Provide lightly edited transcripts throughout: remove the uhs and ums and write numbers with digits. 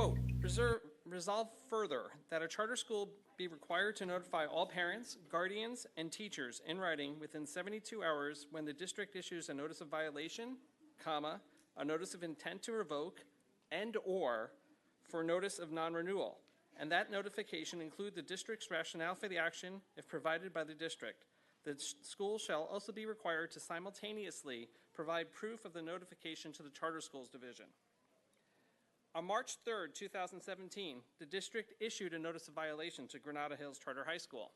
Quote, resolve further that a charter school be required to notify all parents, guardians, and teachers in writing within 72 hours when the district issues a notice of violation, comma, a notice of intent to revoke, and or for notice of non-renewal, and that notification include the district's rationale for the action if provided by the district. The school shall also be required to simultaneously provide proof of the notification to the Charter Schools Division. On March 3rd, 2017, the district issued a notice of violation to Granada Hills Charter High School.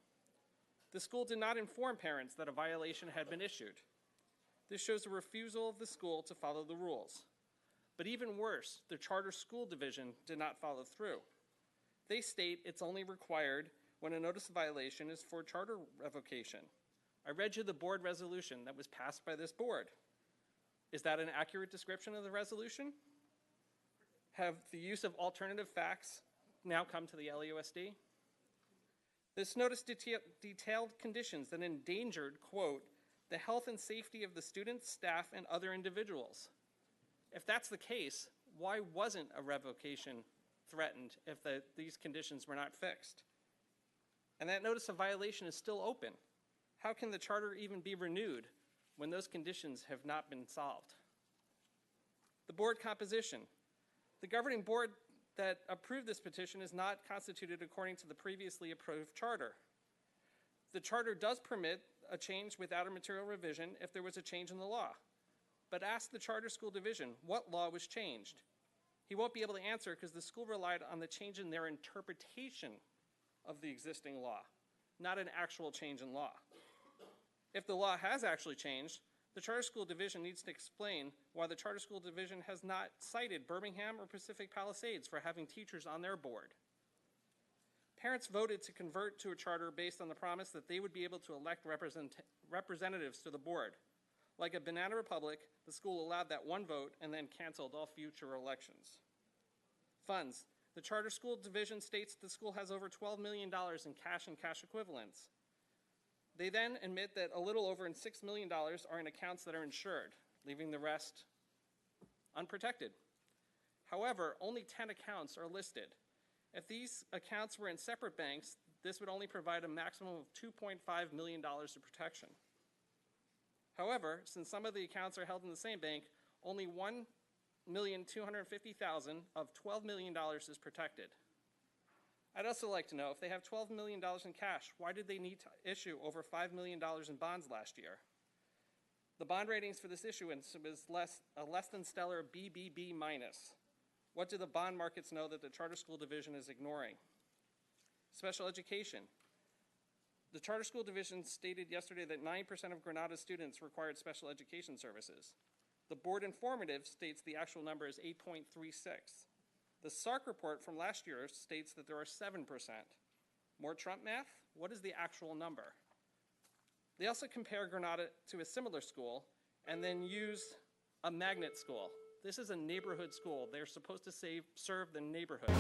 The school did not inform parents that a violation had been issued. This shows a refusal of the school to follow the rules. But even worse, the Charter School Division did not follow through. They state it's only required when a notice of violation is for charter revocation. I read you the board resolution that was passed by this board. Is that an accurate description of the resolution? Have the use of alternative facts now come to the LUSD? This notice detailed conditions that endangered, quote, the health and safety of the students, staff, and other individuals. If that's the case, why wasn't a revocation threatened if these conditions were not fixed? And that notice of violation is still open. How can the charter even be renewed when those conditions have not been solved? The board composition. The governing board that approved this petition is not constituted according to the previously approved charter. The charter does permit a change without a material revision if there was a change in the law. But ask the Charter School Division what law was changed. He won't be able to answer because the school relied on the change in their interpretation of the existing law, not an actual change in law. If the law has actually changed, the Charter School Division needs to explain why the Charter School Division has not cited Birmingham or Pacific Palisades for having teachers on their board. Parents voted to convert to a charter based on the promise that they would be able to elect representatives to the board. Like a banana republic, the school allowed that one vote and then canceled all future elections. Funds. The Charter School Division states the school has over $12 million in cash and cash equivalents. They then admit that a little over $6 million are in accounts that are insured, leaving the rest unprotected. However, only 10 accounts are listed. If these accounts were in separate banks, this would only provide a maximum of $2.5 million of protection. However, since some of the accounts are held in the same bank, only $1,250,000 of $12 million is protected. I'd also like to know, if they have $12 million in cash, why did they need to issue over $5 million in bonds last year? The bond ratings for this issuance was a less than stellar BBB minus. What do the bond markets know that the Charter School Division is ignoring? Special education. The Charter School Division stated yesterday that 9% of Granada students required special education services. The board informative states the actual number is 8.36. The SARC report from last year states that there are 7%. More Trump math? What is the actual number? They also compare Granada to a similar school and then use a magnet school. This is a neighborhood school. They're supposed to serve the neighborhood.